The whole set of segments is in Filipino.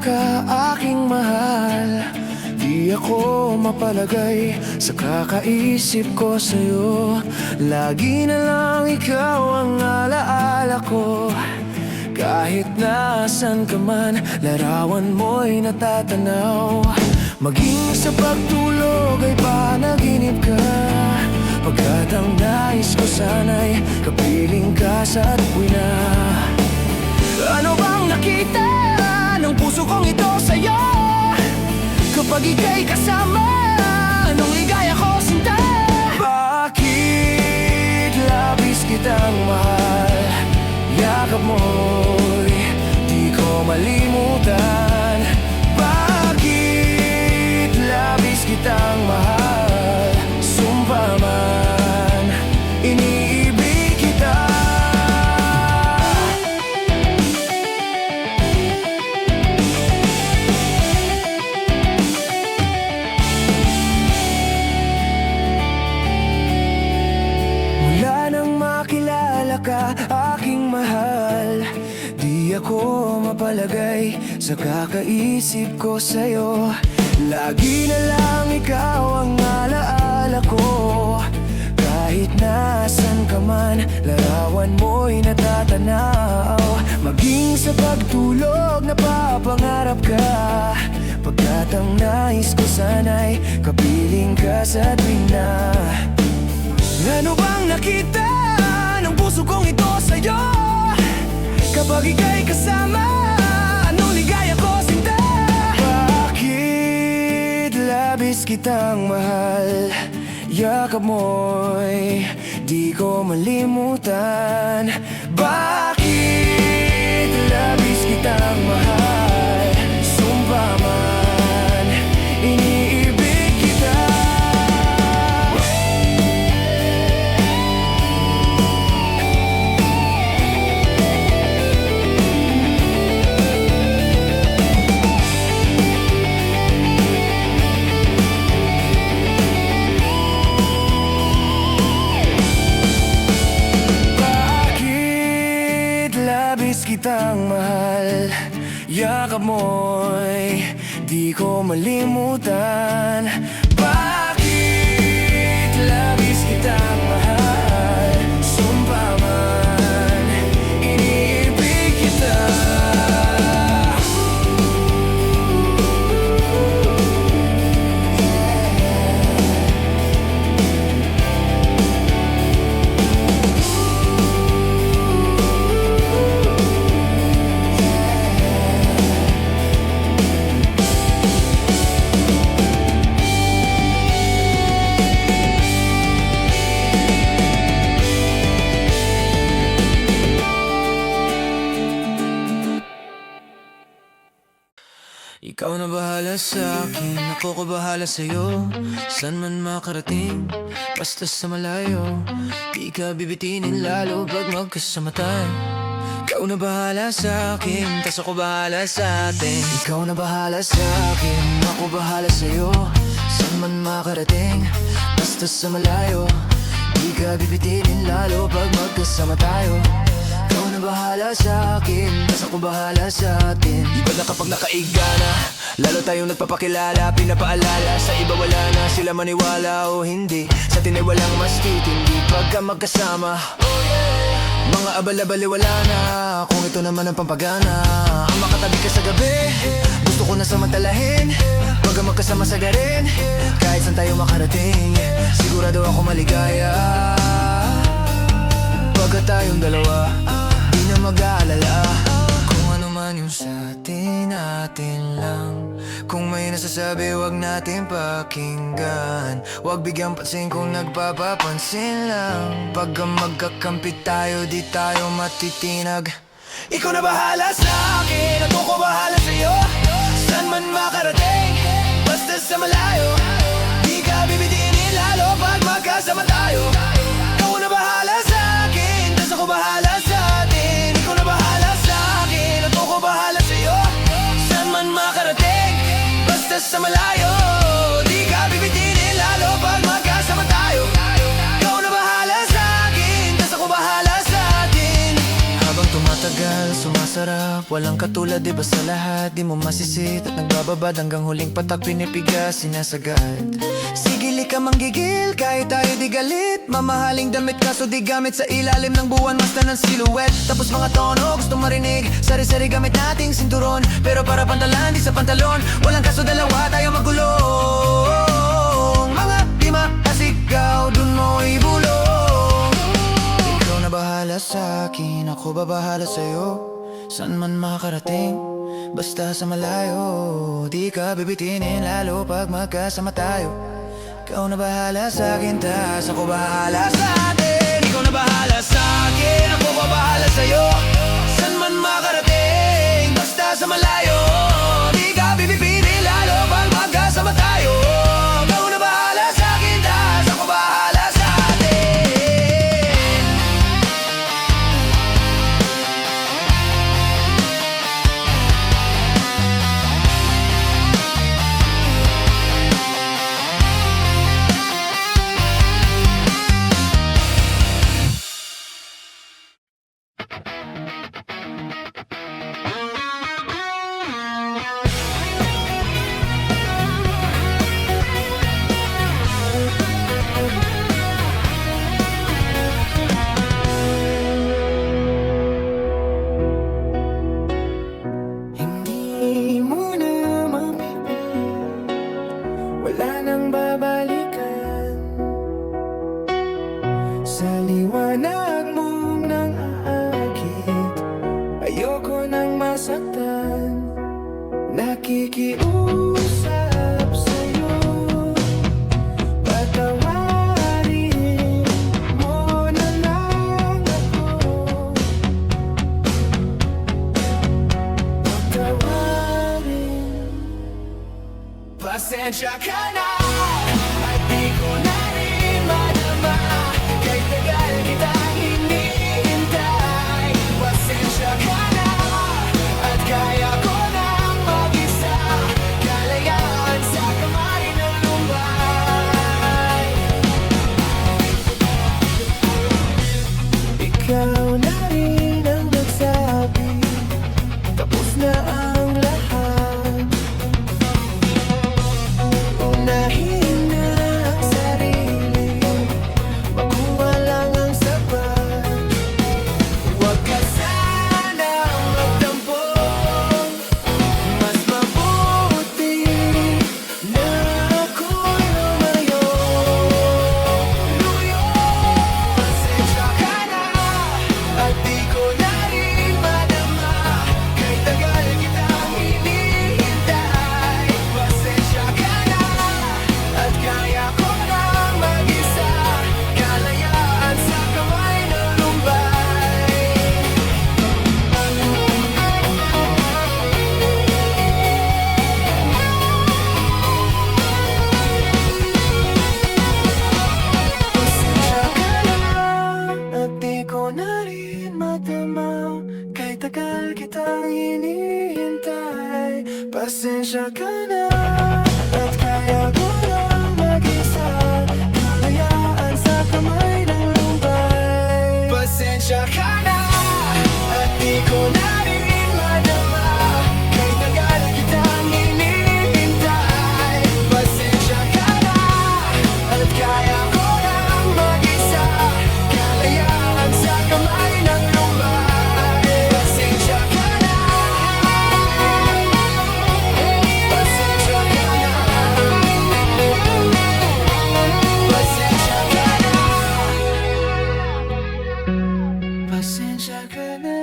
ka, aking mahal. Di ako mapalagay sa kakaisip ko sa'yo. Lagi na lang ikaw ang alaala ko. Kahit nasan ka man, larawan mo'y natatanaw. Maging sa pagtulog ay panaginip ka. Pagkat ang nais ko sana'y kapiling ka sa tuwina. Ano bang nakita ng puso kong ito sa'yo? Kapag ika'y kasama, anong ligaya ko sinta? Bakit labis kitang mahal? Yakap mo'y di ko malimutan. Bakit labis kitang mahal? Sumpa man, iniibig kita. Mula nang makilala ka, aking mahal, di ako mapalagay sa kakaisip ko sa'yo. Lagi na lang ikaw ang alaala ko. Kahit nasan ka man, larawan mo'y natatanaw. Maging sa pagtulog, napapangarap ka. Pagkat ang nais ko sana'y kapiling ka sa tuwina. Ano bang nakita ng puso kong ito sa'yo? Kapag ika'y kasama, anong ligaya ko sinta? Bakit labis kitang mahal? Yakap mo'y di ko malimutan. Bakit labis kitang mahal? Sumpa man, iniibig kita. Labis kitang mahal, yakap mo'y di ko malimutan. Bakit labis kitang mahal? Sumpa man, iniibig kita. Ikaw na bahala sa akin, ako ko bahala sa'yo. San man makarating, basta sa malayo. Di ka bibitinin lalo pag magkasama tayo. Ikaw na bahala sa akin, tas ako bahala sa atin. Ikaw na bahala sa akin, ako bahala sa'yo. San man makarating, basta sa malayo. Di ka bibitinin lalo pag magkasama tayo. Ikaw na bahala sa akin, tas ako bahala sa atin. Iba na kapag nakaiga na, lalo tayong nagpapakilala. Pinapaalala, sa iba wala na, sila maniwala o hindi. Sa atin ay walang mas titindi pagka magkasama. Mga abal-abali wala na, kung ito naman ang pampagana. Ang makatabi ka sa gabi, gusto ko na samantalahin. Pagka magkasama sa garin, kahit saan tayo makarating, sigurado ako maligaya. Pagka tayong dalawa, di na mag-aalala. Kung ano man yung sa atin, atin lang. Kung may nasasabi, wag natin pakinggan. Wag bigyang pansin kung nagpapapansin lang. Pagka magkakampi tayo, di tayo matitinag. Ikaw na bahala sa akin, ako ko bahala sa'yo. San man makarating, basta sa malayo. Di ka bibitinin lalo pag magkasama tayo. Ikaw na bahala sa akin, tas ako bahala sa atin. Ikaw na bahala sa akin, ako ko bahala sa'yo. San man makarating, basta sa malayo. Di ka bibitinin lalo pag magkasama tayo. Ikaw na bahala sa akin, tas ako bahala sa atin. Habang tumatagal, sumasarap, Walang katulad, diba sa lahat? Di mo masisit at nagbababad hanggang huling patak pinipiga, sinasagad. Sigili ka manggigil, kahit tayo di galit. Mamahaling damit kaso di gamit sa ilalim ng buwan. Basta ng silhouette, tapos mga tono gusto marinig. Sari-sari gamit nating sinturon, pero para pantalan, di sa pantalon. Walang kaso dalawa, tayo magulong. Mga di makasigaw, dun mo ibulong. Ikaw na bahala sa akin, ako ba bahala sa'yo? Saan man makarating, basta sa malayo. Di ka bibitinin lalo pag magkasama tayo. Ikaw na bahala sa akin, tas ako bahala sa atin. Ikaw na bahala sa akin, ako ba bahala sa'yo? Saan man makarating, basta sa malayo. Di ka bibitinin lalo pag magkasama tayo. Ikaw na bahala sa akin, tas ako bahala sa atin. Wala nang babalikan sa liwanag mong nang aakit. Ayoko nang masaktan, nakikiusap sa'yo. Patawarin mo na lang ako. Patawarin. Pasensya ka na, at di ko na rin madama. Kahit tagal kitang hinihintay. Pasensya ka na, at kaya ko nang mag-isa. Kalayaan sa kamay ng lumbay. Ikaw na rin ang nagsabi, tapos na ang lahat. Unahin na ang sarili, makuha lang ang sapat. Huwag ka sanang magtampo, mas mabuti na ako'y lumayo. Pasensya ka na, at di ko na rin madama. Kahit tagal kitang hinihintay. Pasensya ka na, at kaya ko nang mag-isa. Kalayaan sa kamay ng lumbay. Pasensya ka na, at di ko na rin madama. Kahit tagal kitang hinihintay. Pasensya ka na, at kaya ko nang mag-isa. Kalayaan sa kamay ng lumbay. Pasensya ka na, at di ko na rin madama. Kahit tagal kitang hinihintay. Pasensya ka na, at kaya ko nang mag-isa. Kalayaan sa kamay ng lumbay. Pasensya ka na. Pasensya ka na. Pasensya ka na. Pasensya ka na.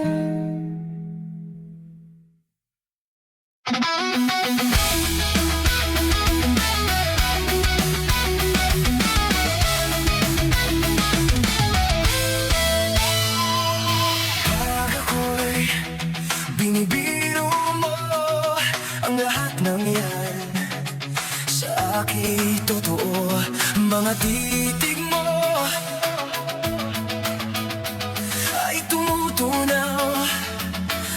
Pag ako'y binibiro mo, ang lahat ng yan sa akin totoo. Mga titig mo ay tumutunaw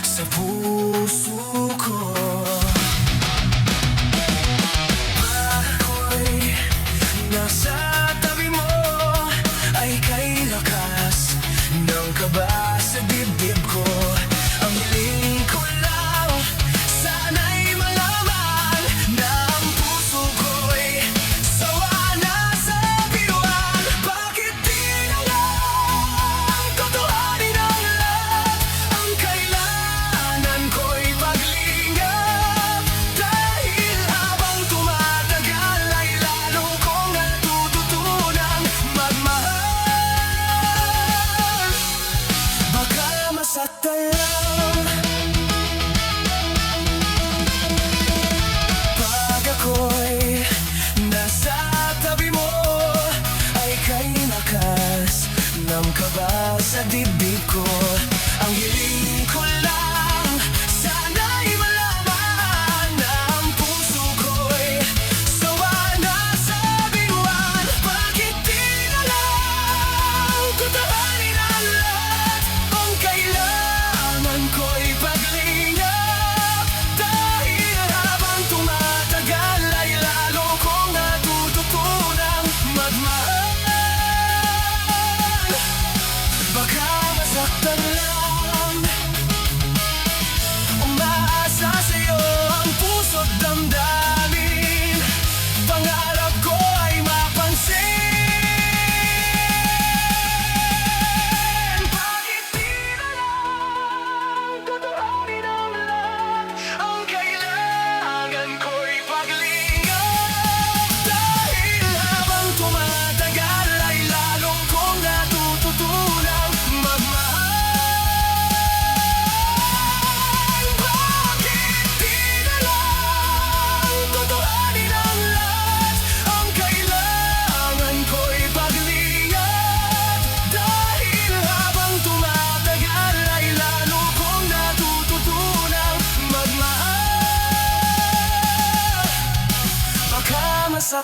sa puso ko. Pag ako'y nasa tabi mo, ay kay lakas ng kaba sa dibdib ko. Ang hiling ko lang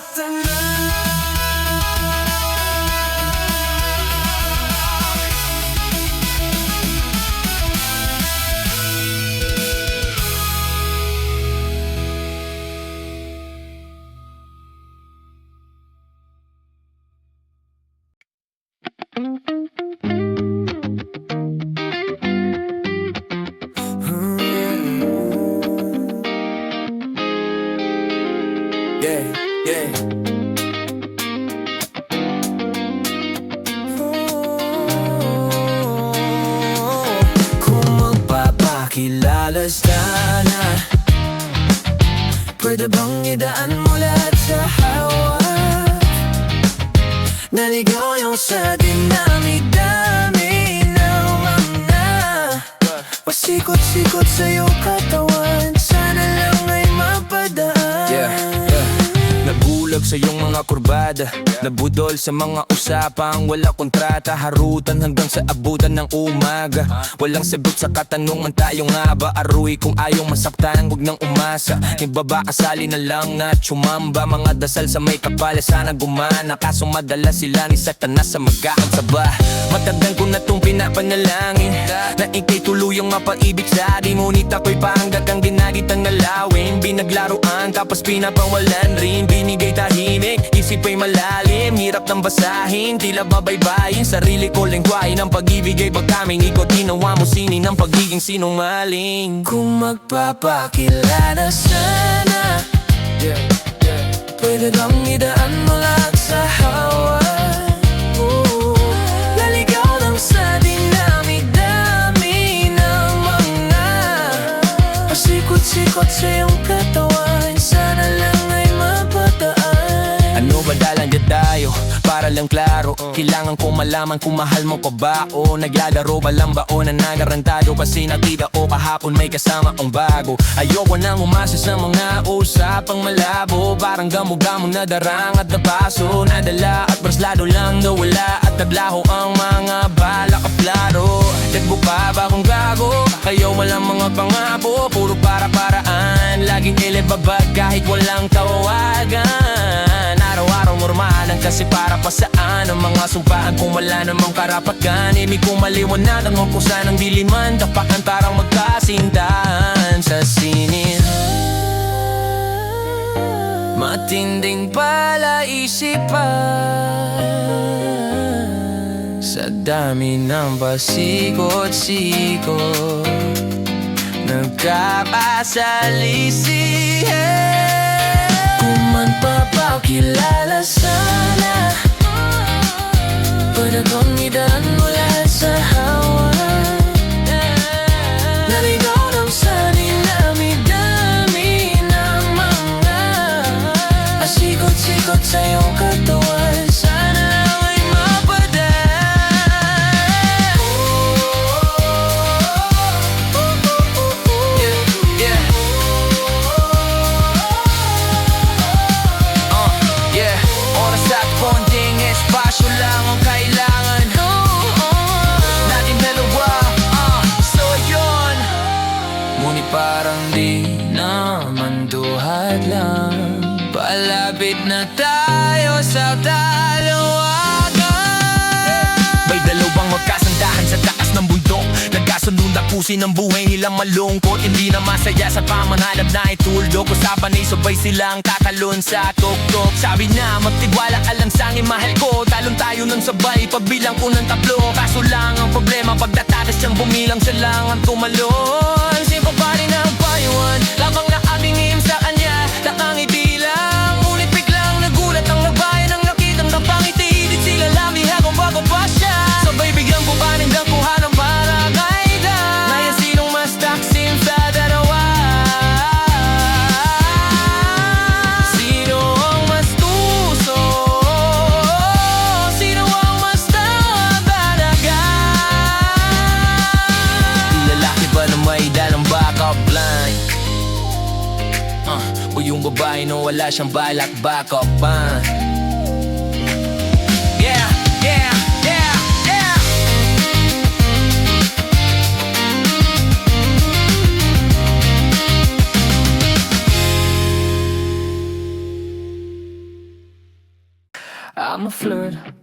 nasasaktan na. Yeah, yeah. Kung magpapakilala sana, pwede bang idaan mo lahat sa hawak? Naligaw yung sa dinami-dami ng mga pasikot-sikot sa'yo katawan, sana lang ay mapadaan. Nabulag sa iyong mga kurbada, nabudol sa mga usapang wala kontrata, harutan hanggang sa abutan ng umaga. Walang sagot sa katanungan, tayo nga ba aruy? Kung ayaw masaktan, huwag nang umasa. Ibaba kasali na lang na tsumamba, mga dasal sa may kapala sana gumana. Kaso madala sila ni Satanas sa magkakasaba. Matagal ko na tong pinapanalangin na ikay tuluyang mapaibig sa di, ngunit ako'y parang gagang ginagitang nalawin. Binaglaruan tapos pinapawalan rin, binigay tahimik, isip ay malalim, hirap nang basahin, tila babaybayin sarili ko lengguwahe ng pag-ibig ay pagkaming ikot, ginawa mo sinin ng pagiging sinungaling. Kung magpapakilala sana, pwede bang idaan mo lahat sa hawak? Laligaw lang sa dinami-dami ng mga pasikot-sikot sa iyong katawan, sana lang ay mapataan. Ano ba dalan dyan tayo? Para lang klaro, kailangan ko malaman kung mahal mo pa ba o naglalaro ba lang ba o nanagarantado kasi nakita o kahapon may kasama ang bago. Ayoko nang umasa sa mga usapang malabo, parang gamo-gamo na darang at nabaso, nadala at braslado lang nawala at naglaho ang mga balak at plano. Dagbo pa ba kung gago? Kayo walang mga pangako, puro para-paraan, laging ilibabag kahit walang tawagan. Araw-araw normalan kasi para pa saan ang mga sumpaan kung wala namang karapatan. Ibig kong maliwanagan mo kung saan ang diliman, tapakan parang magkasintahan sa sinin. Matinding palaisipan sa dami ng pasikot-sikot, nagkapasalisihan. Kung magpapakilala sana, pwede bang idaan mo lahat sa hawak? Naligaw lang sa dinami-dami ng mga pasikot-sikot sa iyong katawan, sana lang ay mapadaan. Oras at konting espasyo lang ang kailangan natin dalawa, so yun. Ngunit parang di naman duhat lang, palapit na tayo sa dalawagan. May dalawang magkasandahan sa taas ng bundok, nagkasunod na pusin ang buhay nilang malungkot, hindi na masaya sa pamanhanap na ituldok. Usapan ay sabay silang tatalon sa tuktok. Sabi na magtiwala ka lang sa'kin mahal ko, talon tayo nun sabay pagbilang ko ng tatlo. Kaso lang ang problema pagdatakas siyang bumilang, siya lang ang tumalon. Simple pa rin ang payuhan, labang na aming him sa kanya, nakangiti lang. Ngunit biglang nagulat ang nagbayan ang nakitang napangiti, di sila lamihan kung bago pa siya. Sabay biglang bubanin ng kuha ng parangayda, ngayon sinong mas taksim sa dalawa? Sino ang mas tuso? Sino ang mas talaga? Lalaki ba na may dalang backup line? O yung babae no wala siyang balak backup pa? Yeah, yeah, yeah, yeah.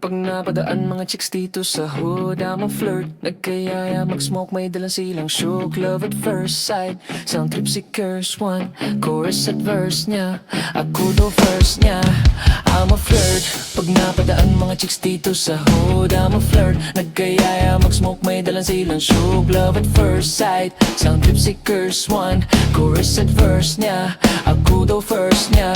Pag napadaan mga chicks dito sa hood, I'm a flirt. Nagkayaya mag-smoke, may dalang silang shook. Love at first sight, sound trip si curse one. Chorus at verse niya, ako daw first niya. I'm a flirt. Pag napadaan mga chicks dito sa hood, I'm a flirt. Nagkayaya mag-smoke, may dalang silang shook. Love at first sight, sound trip si curse one. Chorus at verse niya, ako daw first niya.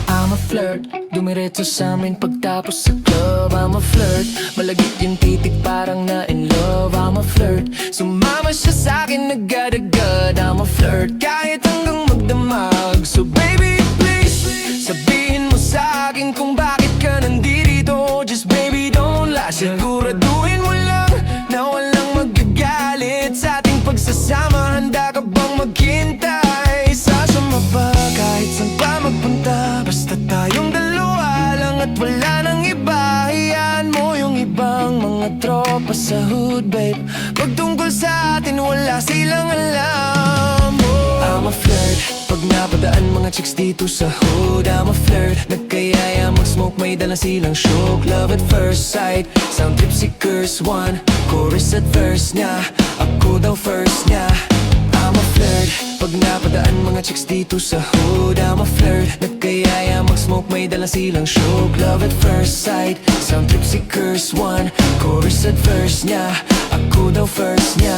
I'm a flirt, dumiretso sa amin pagtapos sa club. I'm a flirt, malagit yung titik parang na in love. I'm a flirt, sumama siya sa'kin agad-agad. I'm a flirt, kahit hanggang magdamag. So baby please, sabihin mo sa'kin kung bakit ka nandito. Just baby don't lie, siguraduhin mo lang na walang magagalit sa ating pagsasama. Handa ka bang maghintay? Sasama ba kahit saan pa magpunta? Basta tayong dalawa lang at wala nang iba. Hayaan mo yung ibang mga tropa sa hood, babe. Pag tungkol sa atin wala silang alam. I'm a flirt. Pag napadaan mga chicks dito sa hood, I'm a flirt. Nagkayaya mag-smoke, may dalang silang shook. Love at first sight, sound trip si curse one. Chorus at verse niya, ako daw first niya. I'm a flirt. Pag napadaan mga chicks dito sa hood, I'm a flirt. Nagkayaya mag-smoke, may dalang silang shook. Love at first sight, sound trip si curse one. Chorus at verse niya, ako daw first niya.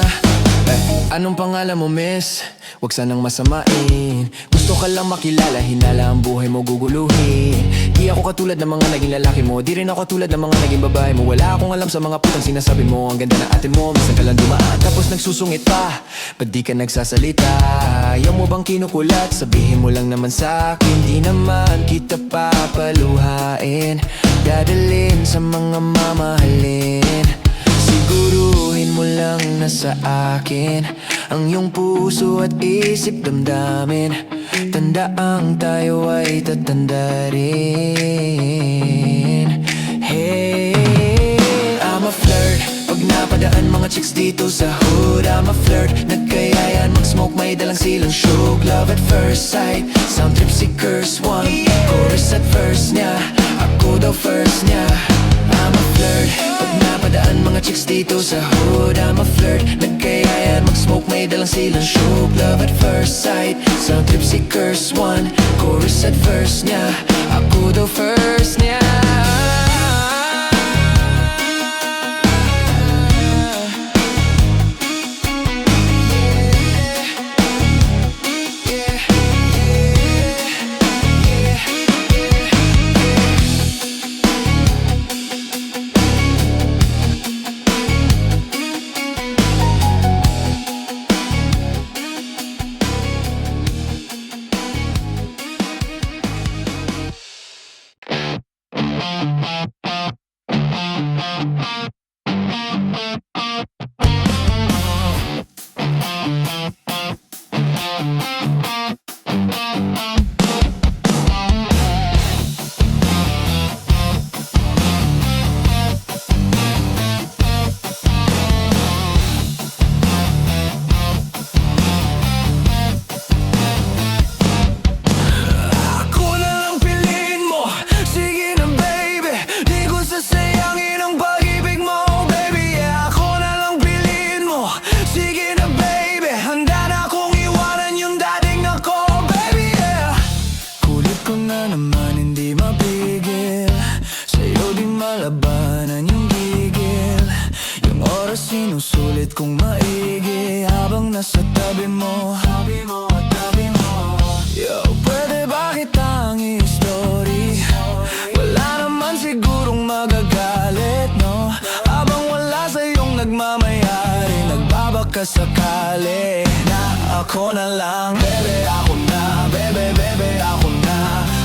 Anong pangalan mo, miss? Huwag sanang masamain. Gusto ka lang makilala, hinala ang buhay mo guguluhin. Di ako katulad ng mga naging lalaki mo, di rin ako katulad ng mga naging babae mo. Wala akong alam sa mga putang sinasabi mo. Ang ganda na ate mo, minsan ka lang dumaan tapos nagsusungit pa. Ba't di ka nagsasalita? Ayaw mo bang kinukulat? Sabihin mo lang naman sa'kin, di naman kita papaluhain. Dadalhin sa mga mamahalin. Siguruhin mo lang na sa akin ang iyong puso at isip damdamin. Tandaang tayo ay tatanda rin. Hey, I'm a flirt. Pag napadaan mga chicks dito sa hood, I'm a flirt. Nagkayayan mag-smoke, may dalang silang shook. Love at first sight, sound trip si curse one. Chorus at verse niya, ako daw first niya. I'm a flirt. Pag napadaan mga chicks dito sa hood, I'm a flirt. Nagkayayan mag-smoke, may dalang silang shook. Love at first sight, sound trip si curse one. Chorus at verse niya, ako daw first niya. Sinusulit kong maigi habang nasa tabi mo. Yo, pwede ba kitang i-story? Wala naman sigurong magagalit, no? Habang wala sa'yong nagmamayari, nagbabaka sakali na ako na lang. Bebe, ako na. Bebe, bebe, ako na.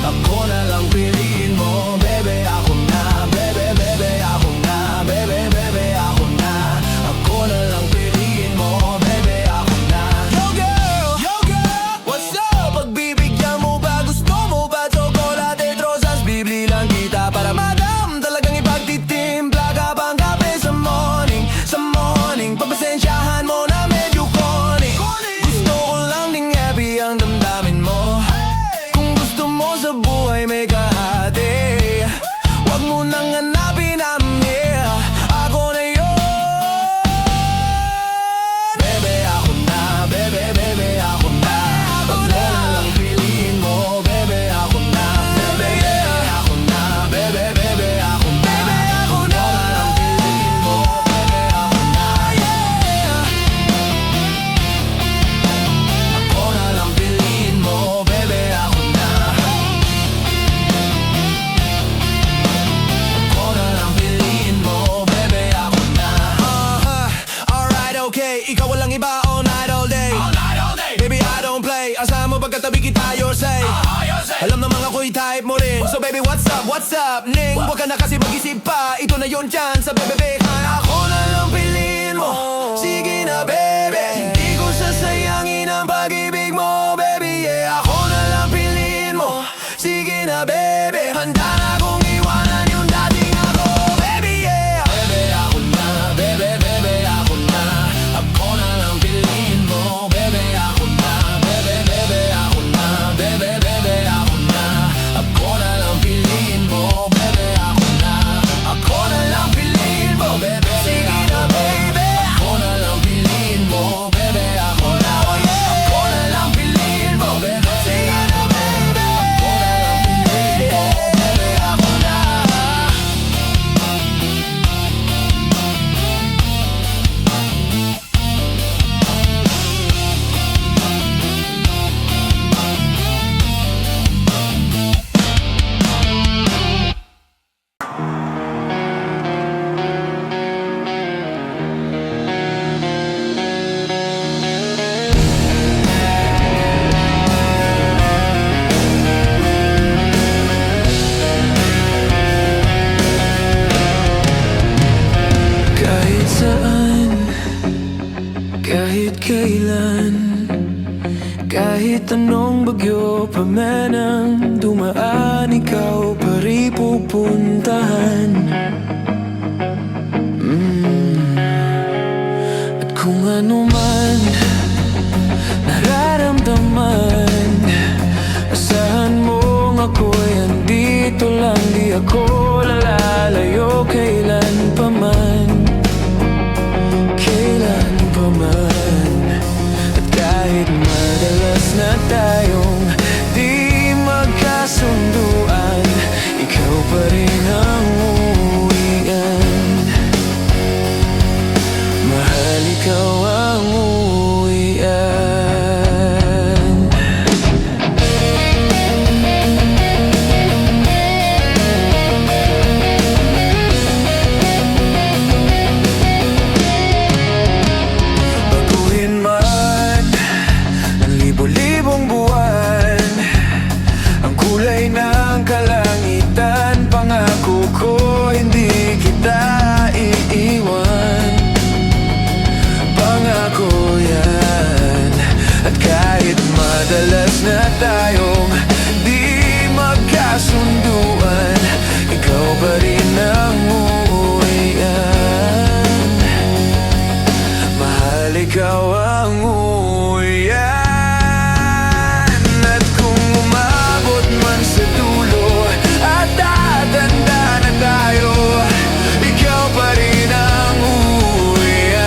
Ako na lang piliin mo. Bebe, ako na. Bebe, bebe, ako na. Bebe, bebe, ako na. Ako na lang piliin mo. Bebe, ako na. Yo girl, what's up? Pagbibigyan mo ba? Gusto mo ba? Chocolate, rosas, bibili lang kita para madam. Talagang ipagtitimpla ka bang kape sa morning. Sa morning, pagpasensyahan mo na medyo corny. Gusto ko lang ding happy ang damdamin mo. Kung gusto mo sa buhay may kahati, ikaw walang iba all night all day. Baby I don't play, asahan mo pagkatabi kita your say. Alam naman ako'y type mo rin. So baby what's up, Ning? Huwag ka na kasi mag-isip pa, ito na yun dyan sa bebe. Ako na lang piliin mo, sige na baby. Hindi ko sasayangin ang pag-ibig mo baby, yeah. Ako na lang piliin mo, sige na baby. Handa na akong iwanan yung dating ako baby, yeah. Bebe ako na, bebe ako na. Ako na lang piliin mo, bebe ako na. Bebe ako na, bebe ako na. Ako na lang piliin mo, bebe ako na. Ako na lang piliin mo, bebe. Sige na baby. Ako na lang piliin mo, bebe ako na. Oh yeah. Ako na lang piliin mo, bebe. Sige na baby. Ako na lang piliin mo, bebe ako na. Kahit saan, kahit kailan, kahit anong bagyo pa man ang dumaan, ikaw pa rin pupuntahan. At kung ano man nararamdaman, asahan mong ako'y andito lang. Di ako lalalayo kailan pa man, kailan pa man. At kahit madalas na tayong di magkasunduan, ikaw pa rin ang uwian. Mahal, ikaw ang uwian. Baguhin man ng libo-libong buwan ang kulay ng kalangitan, pangako ko hindi kita iiwan. Pangako yan. At kahit madalas na tayong di magkasunduan, ikaw pa rin ang uuwian. Mahal, ikaw ang uuwian. At kung umabot man sa dulo at tatanda na tayo, ikaw pa rin ang uuwian.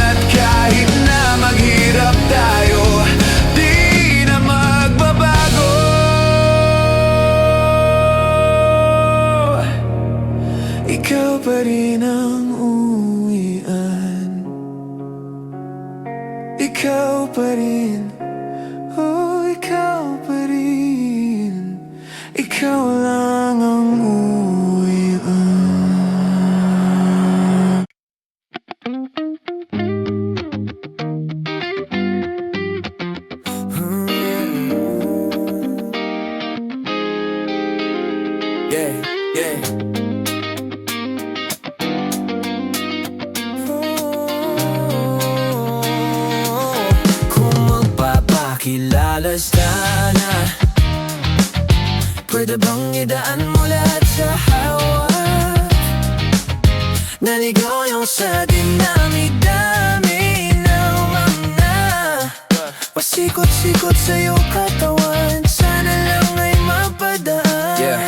At kahit na maghirap tayo, di na magbabago. Ikaw pa rin ang uwian. Ikaw pa rin, oh ikaw pa rin. Ikaw lang ang uwian. Yeah, yeah. Kung magpapakilala sana, pwede bang idaan mo lahat sa hawak? Naligaw yung sa dinamig dami naman na pasikot-sikot sa'yo katawan, sana lang ay mapadaan. Yeah.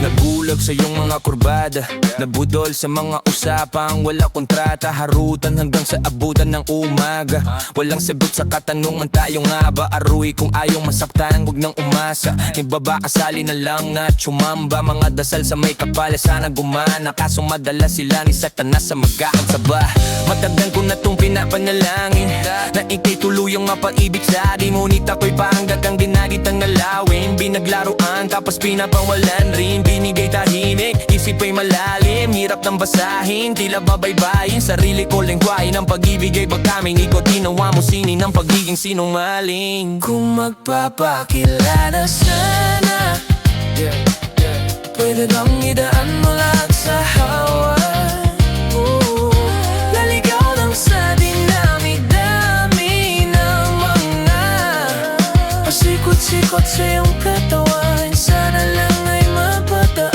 Nabulag sa iyong mga kurbada, nabudol sa mga usapang wala kontrata, harutan hanggang sa abutan ng umaga. Walang sagot sa katanungan, tayo nga ba aruy? Kung ayaw masaktan, huwag nang umasa. Ibaba kasali na lang na tsumamba, mga dasal sa may kapala sana gumana. Kaso madalas sila ni Satanas sa magkakasaba. Matagal ko na tong pinapanalangin na ikay tuluyang mapaibig sa akin, ngunit ako'y parang gagang ginagitang nalawin. Binaglaruan tapos pinapawalan rin, binigay tayo tahimik, isip ay malalim, hirap ng basahin, tila babaybayin sarili ko lengguwahe ng pag-ibig ay pagkaming ikot, ginawa mo sinin ng pagiging sinungaling. Kung magpapakilala sana, pwede bang idaan mo lahat sa hawa? Laligaw lang sa dinami-dami ng mga pasikot-sikot sa iyong katawan, sana lang ay mapataan.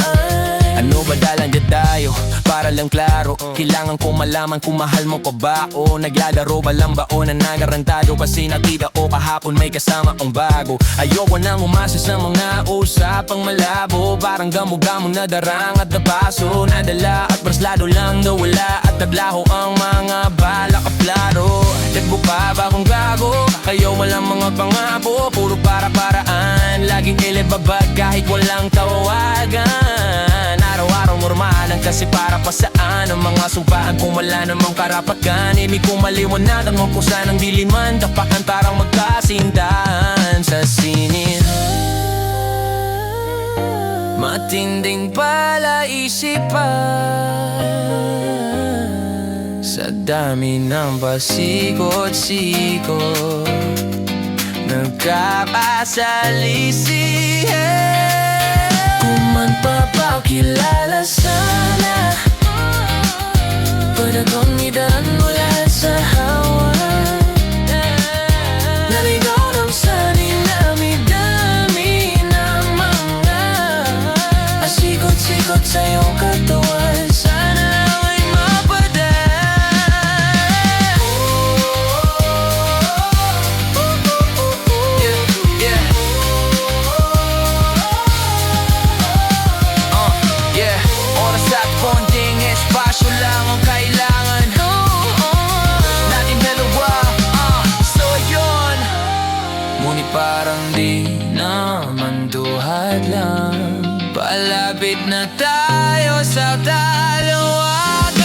Ano ba dalang dyan tayo? Para lang klaro, kailangan ko malaman kung mahal mo pa ba o naglalaro ba lang ba o nanagarantado kasi nakita o kahapon may kasama ang bago. Ayoko nang umasa sa mga usapang malabo, parang gamo-gamo na darang at napaso, nadala at braslado lang nawala at naglaho ang mga balak at plaro. Dagbo pa ba kung gago? Kayo walang mga pangako, puro para-paraan, laging ilibabag kahit walang tawagan. Araw-araw normalan kasi para pa saan ang mga sumpaan kung wala namang karapatan. Ibig kong maliwanagan mo kung saan ang diliman, tapakan parang magkasintahan sa sinin. Matinding palaisipan Sa dami ng pasikot-sikot, nagkapasalisihan. Kung man papakilala sana, pwede bang idaan mo lahat sa hawa? Naligaw lang sa dinami-dami ng mga pasikot-sikot sa iyong katawan, sana lang ay mapadaan. Yeah, oras at konting espasyo lang ang kailangan natin dalawa, so yun. Ngunit parang di naman duhat lang, palapit na tayo sa dalawagan.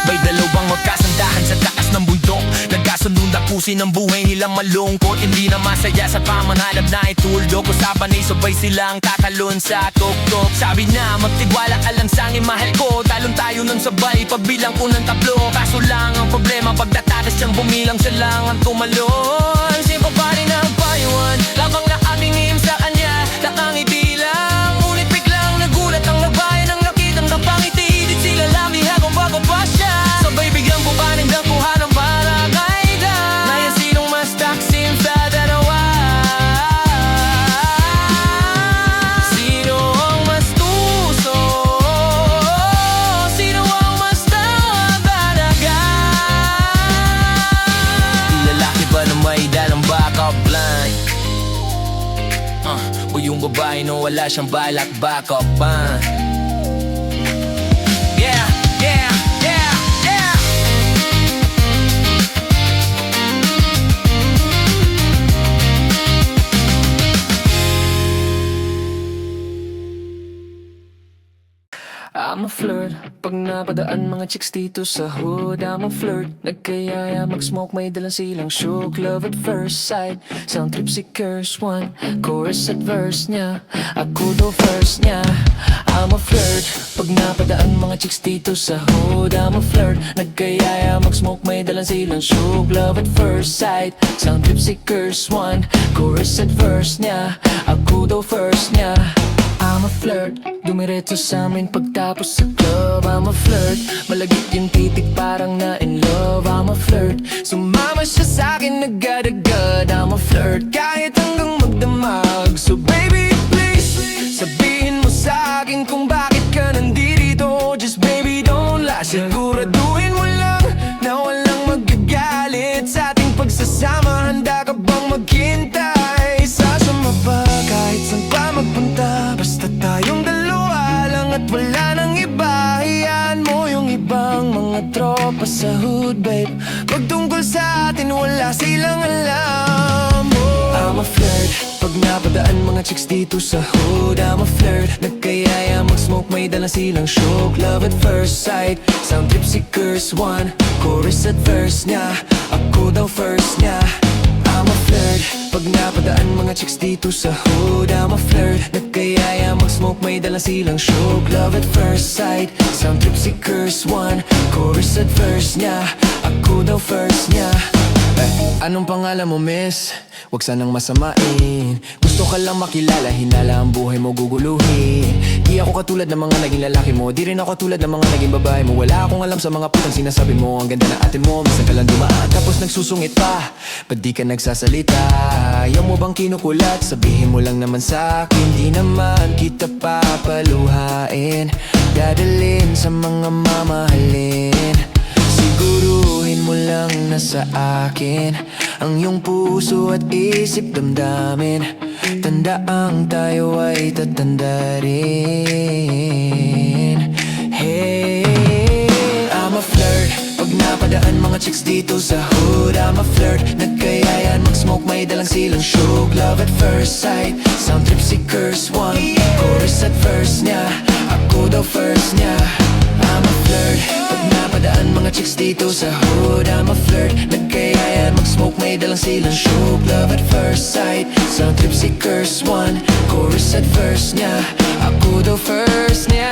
May dalawang magkasandahan sa taas ng bundok, nagkasunod na pusin ang buhay nilang malungkot, hindi na masaya sa pamangalap na ituldok. Usapan ay sabay silang tatalon sa tuktok. Sabi na magtiwala ka lang sa akin mahal ko, talon tayo ng sabay pagbilang ko ng tatlo. Kaso lang ang problema pagdatatas siyang bumilang, siya lang ang tumalon. Simple pa rin ang payuhan, labang na ating hihim sa kanya, nakangiti lang. Ngunit biglang nagulat ang nagbayan ng nakitang kapangiti, di sila lamihan kung bago pa siya. Sabay biglang bubaning dakuhan ng paragayda, ngayon sinong mas taksim sa dalawa? Sino ang mas tuso? Sino ang mas talaga? Di lalaki ba na may dalang backup line? O yung babae no wala siyang balak backup pa? Yeah, yeah, yeah, yeah. I'm a flirt, pag napadaan mga chicks dito sa hood, I'm a flirt, nagkayaya mag-smoke, may dalang silang shook. Love at first sight, sound trip si curse one, chorus at verse niya, ako daw first niya. I'm a flirt, pag napadaan mga chicks dito sa hood, I'm a flirt, nagkayaya mag-smoke, may dalang silang shook. Love at first sight, sound trip si curse one, chorus at verse niya, ako daw first niya. I'm a flirt, dumiretso sa amin pagtapos sa club. I'm a flirt, malagit yung titik parang na in love. I'm a flirt, sumama siya sa'kin agad-agad. I'm a flirt, kahit hanggang magdamag. So baby please, sabihin mo sa'kin kung bakit ka nandito. Just baby don't lie, siguraduhin mo lang na walang magagalit sa ating pagsasama. Handa ka bang maghintay? Sasama ba kahit saan pa magpunta? Basta tayong dalawa lang at wala nang iba. Hayaan mo yung ibang mga tropa sa hood, babe. Pagtungkol sa atin wala silang alam. I'm a flirt, pag napadaan mga chicks dito sa hood. I'm a flirt, nagkayaya mag-smoke, may dalang silang shook. Love at first sight, sound trip si curse one, chorus at verse niya, ako daw first niya. I'm a flirt. Pag napadaan mga chicks dito sa hood, I'm a flirt. Nagkayaya mag-smoke, may dalang silang shook. Love at first sight, sound trip si Curse One. Chorus at verse niya, ako daw first niya. Anong pangalan mo, miss? Huwag sanang masamain. Gusto ka lang makilala, hinala ang buhay mo guguluhin. Di ako katulad ng mga naging lalaki mo, di rin ako katulad ng mga naging babae mo. Wala akong alam sa mga putang sinasabi mo. Ang ganda ng ate mo, minsan ka lang dumaan tapos nagsusungit pa. Ba't di ka nagsasalita? Ayaw mo bang kinukulat? Sabihin mo lang naman sa akin, di naman kita papaluhain. Dadalhin sa mga mamahalin. Siguruhin mo lang na sa akin ang iyong puso at isip damdamin. Tandaang tayo ay tatanda rin. Hey, I'm a flirt. Pag napadaan mga chicks dito sa hood, I'm a flirt. Nagkayayan mag-smoke, may dalang silang shook. Love at first sight, sound trip si Curse One. Chorus at verse niya, ako daw first niya. I'm a flirt. Pag napadaan mga chicks dito sa hood, I'm a flirt. Nagkayaya mag-smoke, may dalang silang shook. Love at first sight, sound trip si Curse One. Chorus at verse niya, ako daw first niya.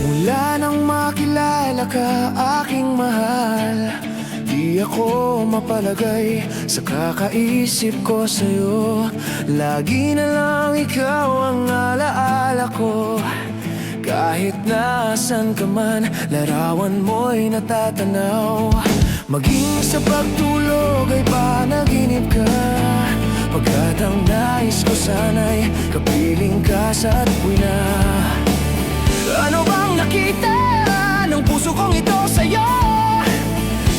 Mula nang makilala ka, aking mahal, di ako mapalagay sa kakaisip ko sa'yo. Lagi na lang ikaw ang alaala ko. Kahit nasan ka man, larawan mo'y natatanaw. Maging sa pagtulog ay panaginip ka. Pagkat ang nais ko sana'y kapiling ka sa tuwina. Ano bang nakita ng puso kong ito sa'yo?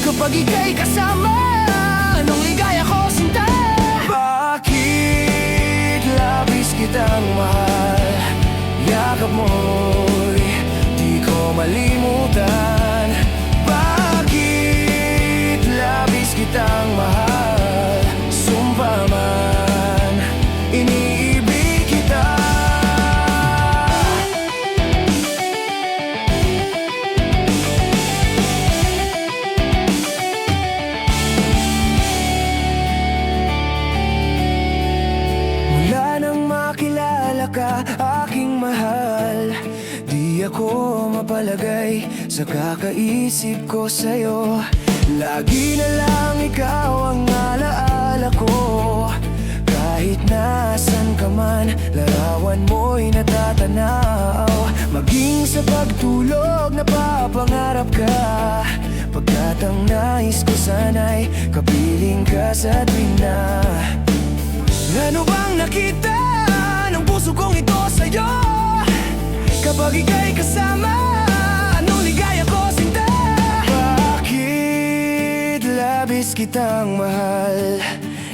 Kapag ika'y kasama, anong ligaya ko sinta? Bakit labis kitang mahal? Yakap mo'y di ko malimutan. Bakit labis kitang mahal? Sumpa man, iniibig kita. Aking mahal, di ako mapalagay sa kakaisip ko sa'yo. Lagi na lang ikaw ang alaala ko. Kahit nasan ka man, larawan mo'y natatanaw. Maging sa pagtulog, napapangarap ka. Pagkat ang nais ko sana'y kapiling ka sa tuwina. Ano bang nakita ng puso kong ito sa'yo? Kapag ika'y kasama, anong ligaya ko sinta? Bakit labis kitang mahal?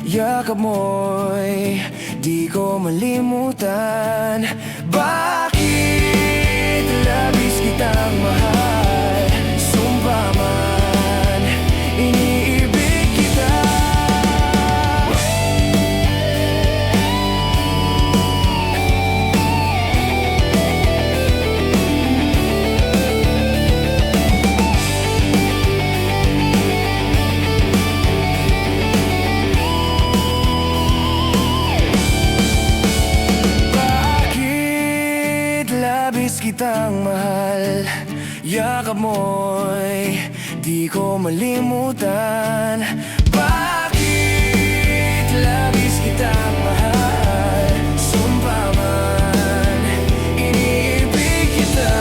Yakap mo'y di ko malimutan. Bakit labis kitang mahal? Sumpa man, iniibig kita. Kitang mahal, yakap mo'y di ko malimutan. Bakit labis kitang mahal? Sumpa man, iniibig kita.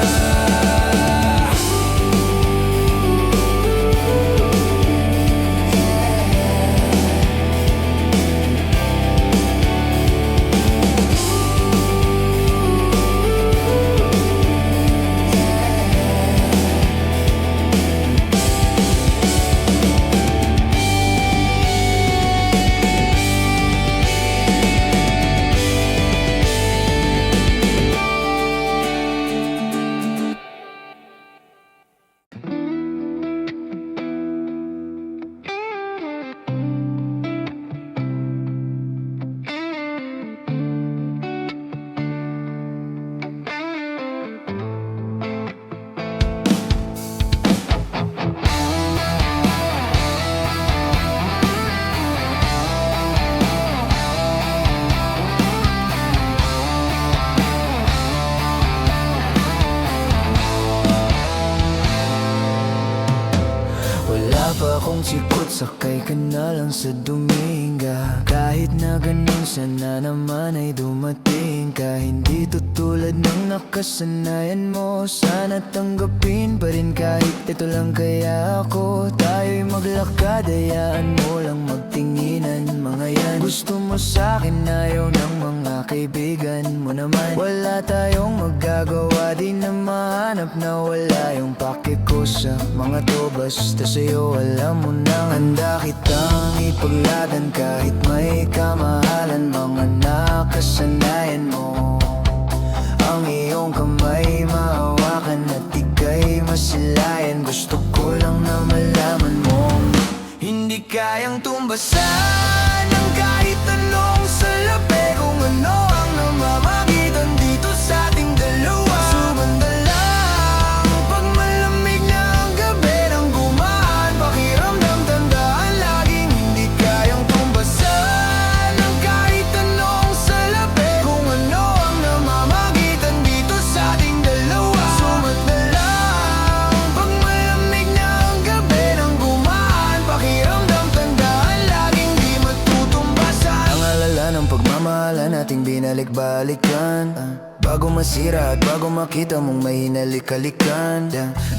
sikot, sakay ka na lang sa Dominga. Kahit na ganun, sana naman ay dumating ka. Hindi tutulad ng nakasanayan mo, sana tanggapin pa rin kahit ito lang. Kaya ako, tayo'y maglakad, hayaan mo lang magtinginan. Mga yan, gusto mo sa'kin, ayaw ng mga kaibigan mo naman. Wala tayong magagawa, di na mahanap na wala yung pake ko sa mga to. Basta sa'yo, alam mo nang handa kitang ipagladan. Kahit may kamahalan, mga nakasanayan mo. Ang iyong kamay mahawakan at ika'y masilayan. Gusto ko lang na malaman mo, hindi kayang tumbasan ng kahit anong salapi. Kung ano ang namamagitan dito sa ating dalawa. Sumanda lang pag malamig na ang gabi nang gumaan. Pakiramdam, tandaan, laging hindi kayang tumbasan ng kahit anong salapi. Kung ano ang namamagitan dito sa ating dalawa. Sumanda lang pag malamig na ang gabi nang gumaan. Pakiramdam, tandaan, laging di matutumbasan. Ang alala ng pagmamahalan nating binalik-balikan, bago masira at bago makita mong may hinalik-halikan.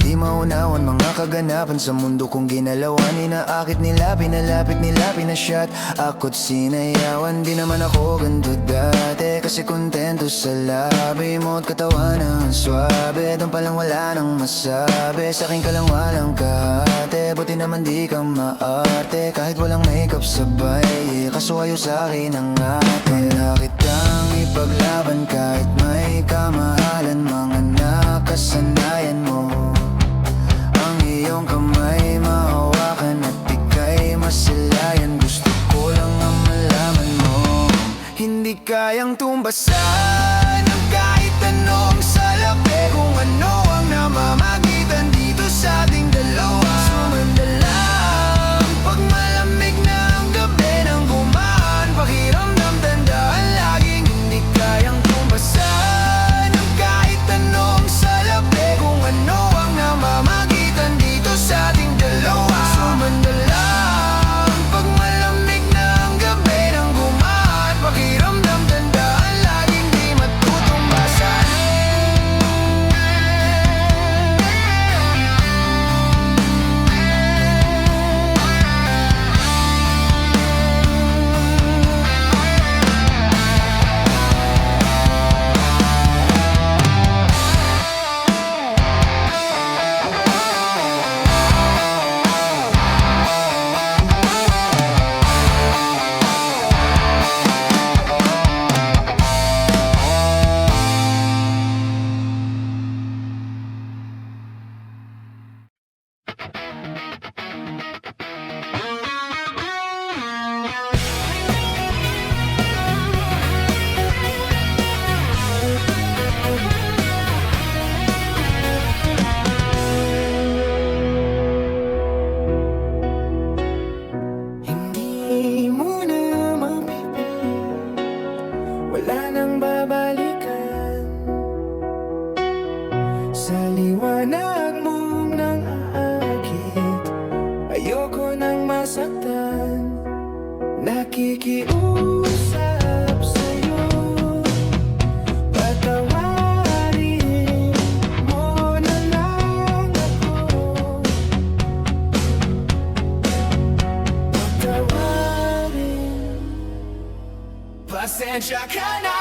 Di maunawan mga kaganapan sa mundo kong ginalawan. Inaakit nila, pinalapit nila, pinasyat ako't sinayawan. Di naman ako ganito dati, kasi kontento sa labi mo at katawan ang swabe. Doon palang wala nang masabi, sa'kin ka lang walang kahate. Buti naman di ka maarte, kahit walang makeup sabay. Kaso ayaw sa'kin ang ate. Wala kitang ipaglaban kahit may kamahalan. Mga nakasanayan mo, ang iyong kamay mahawakan at ika'y masilayan. Gusto ko lang ang malaman mo, hindi kayang tumbasan ng kahit anong salapi. Kung ano ang namamagitan dito sa ating dalawa. Sumanda lang pag malamig na ang gabi nang gumaan. Pakiramdam, tandaan, laging hindi kayang tumbasan ng kahit anong salapi. Kung ano ang namamagitan dito sa ating dalawa. Sumanda lang pag malamig na ang gabi nang gumaan. Pakiramdam, tandaan, laging di matutumbasan. Hindi mo na mapipilit, wala nang babalikan. Sa liwanag mong nang aakit, ayoko nang masaktan. Nakikiusap sa'yo, patawarin mo na lang ako. Patawarin, pasensya ka na.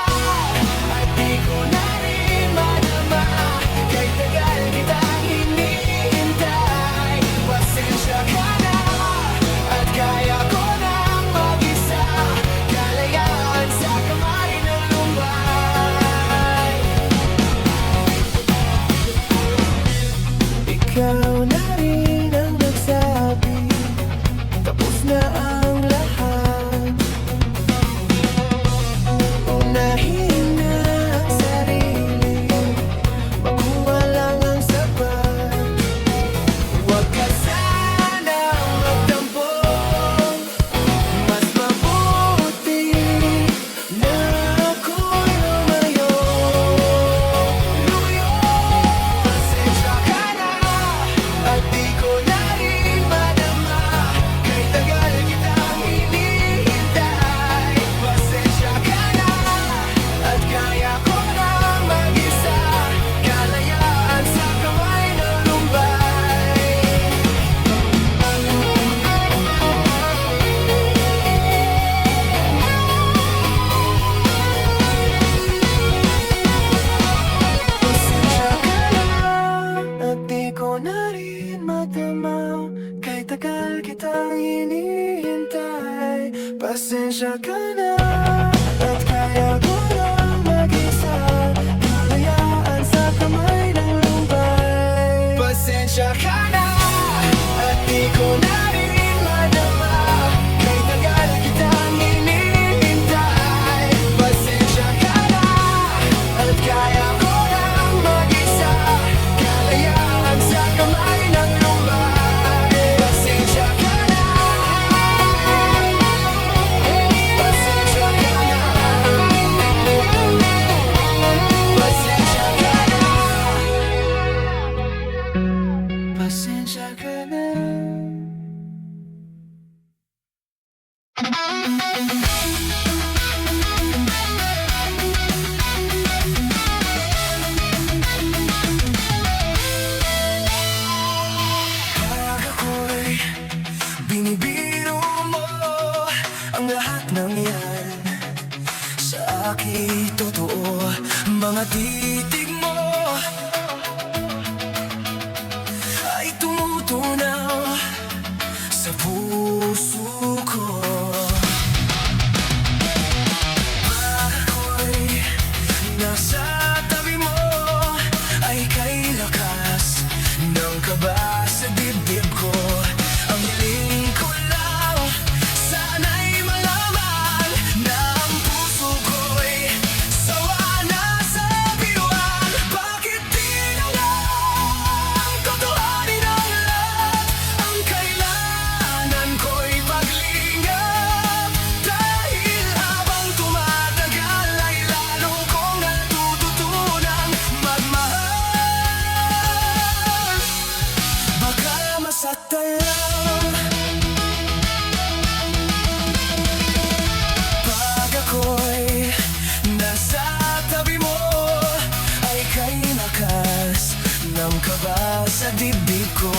totoo. Mga titig mo ay tumutunaw sa puso ko. Ako'y nasa tabi mo, ay kay lakas ng kaba sa dibdib ko. Ang hiling ko lang, sana'y malaman na ang puso ko'y sawa na sa biruan. Bakit di na lang totohanin ang lahat? Ang kailangan ko'y paglingap, dahil habang tumatagal ay lalo kong natututunang magmahal. Baka masaktan lang pag ako'y nasa tabi mo, ay kay lakas ng kaba sa dibdib ko.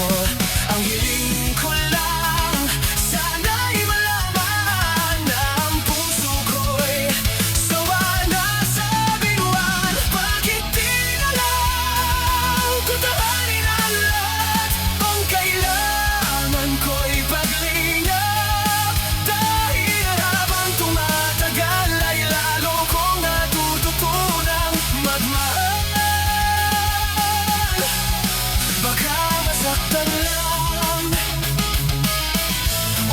Ang hiling ko lang, sana'y malaman na ang puso ko'y sawa na sa biruan. Bakit di na lang totohanin ang lahat? Ang kailangan ko'y paglingap, dahil habang tumatagal ay lalo kong natututunang magmahal. Baka masaktan lang,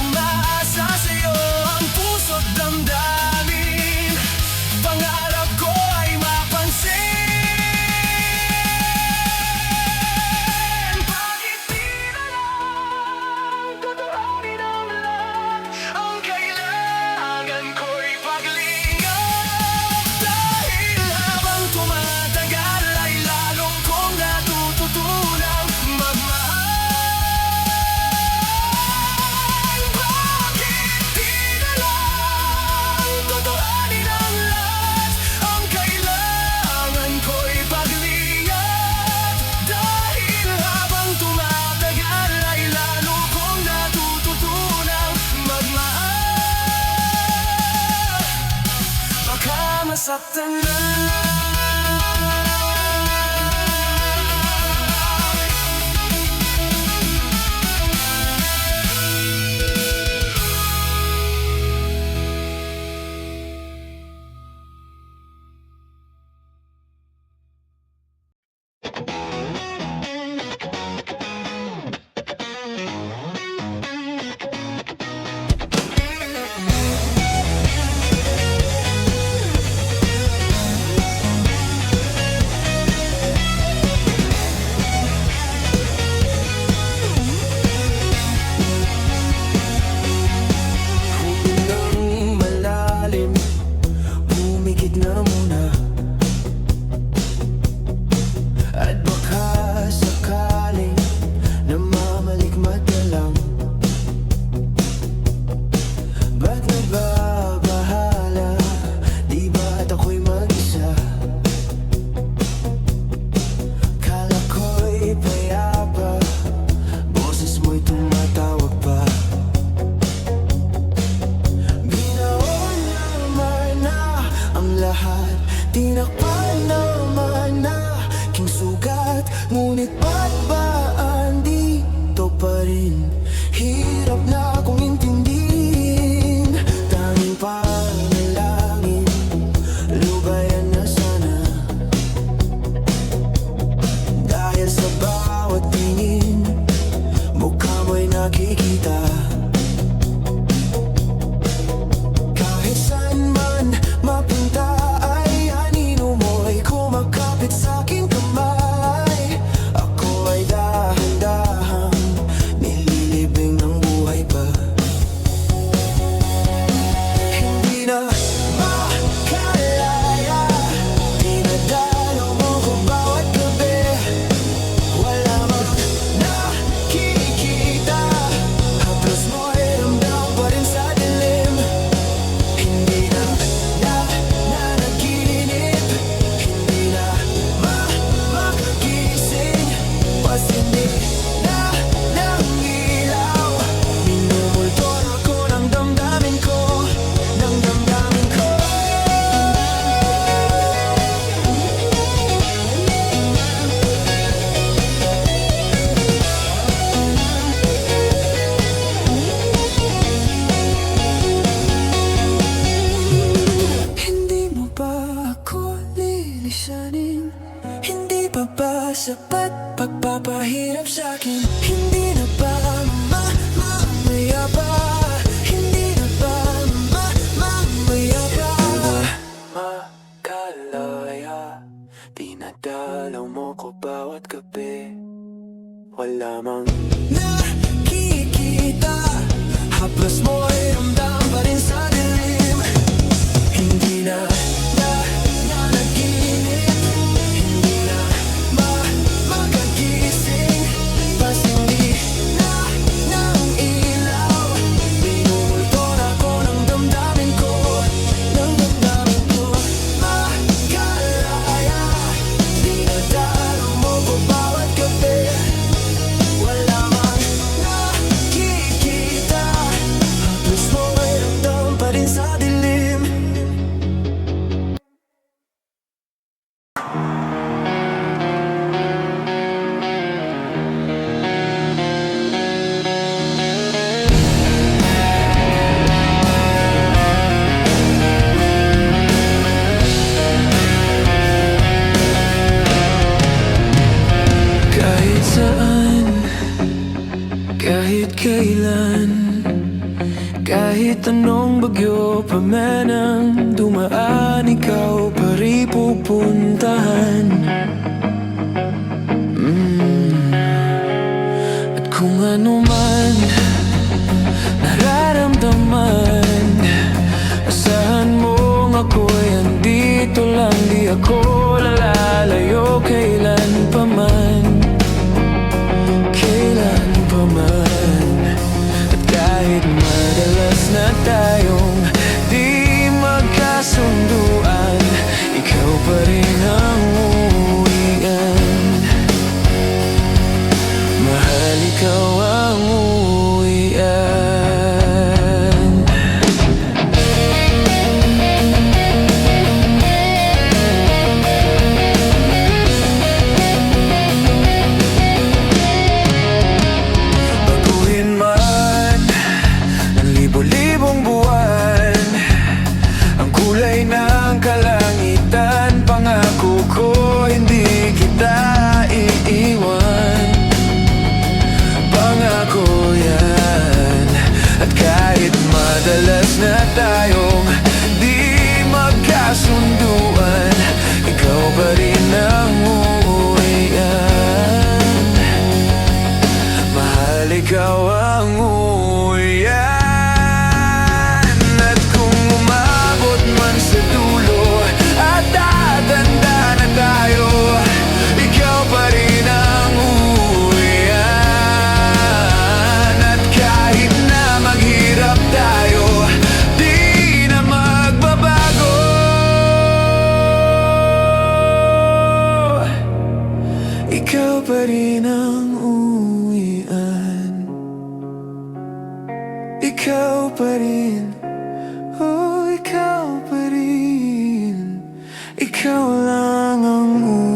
umaasa sa'yo ang puso't damdamin. Pangarap ko ay mapansin. Bakit di na lang totohanin ang lahat? Ang kailangan ko'y paglingap, dahil habang tumatagal ay lalo kong natututunang magmahal. Bakit di na lang totohanin ang lahat? Ang kailangan ko'y paglingap, dahil habang tumatagal ay lalo kong natututunang magmahal. Baka masaktan lang. Unang malalim, humigit na muna, at baka sakaling namamalikmat ka lang. Ba't nagbabahala? Di ba't ako'y mag-isa? Kala ko'y payapa, boses mo'y tumatawag pa. Binaon naman na ang lahat, tinakpan naman na king sugat. Ngunit ba't ba andito pa rin? Hirap na akong intindihin. Tanging panalangin, lubayan na sana, dahil sa bawat tingin, mukha mo'y nakikita. Kahit saan man mapunta ay anino mo'y kumakapit sa'king kamay. Ako ay dahan-dahang nililipat lisanin. Hindi pa ba sapat pagpapahirap sa'kin? Hindi na ba mamaya pa? Hindi na ba mamaya pa? Makalaya, dinadalaw mo ko bawat gabi. Wala mang nakikita, haplos mo ay ramdam pa rin sa dilim. Hindi na nanaginip, hindi na makagising. Basta hindi na ng ilaw, binumulto na ko ng damdamin ko, ng damdamin ko. Makalaya, dinadalo mo ko bawat gabi. Wala mang nakikita, haplos mo ay ramdam pa rin sa dilim. Kahit saan, kahit kailan, kahit anong bagyo pa man ang dumaan, ikaw pa rin pupuntahan. At kung ano man nararamdaman, asahan mong ako'y andito lang, di ako lalalayo kailan pa man. Kailan pa man. At kahit madalas na tayong di magkasunduan, ikaw pa rin ang uwian. Mahal, ikaw ang uwian. Baguhin man ng libo-libong buwan ang kulay ng kalangitan, pangako ko hindi kita iiwan. Pangako yan. At kahit madalas na tayong di magkasunduan, ikaw pa rin ang uuwian. Mahal, ikaw ang uuwian. At kung umabot man sa dulo at tatanda na tayo, ikaw pa rin ang uuwian. At kahit na maghirap tayo, di na magbabago. Ikaw pa rin ang uwian. Ikaw pa rin, oh ikaw pa rin. Ikaw lang ang uwian.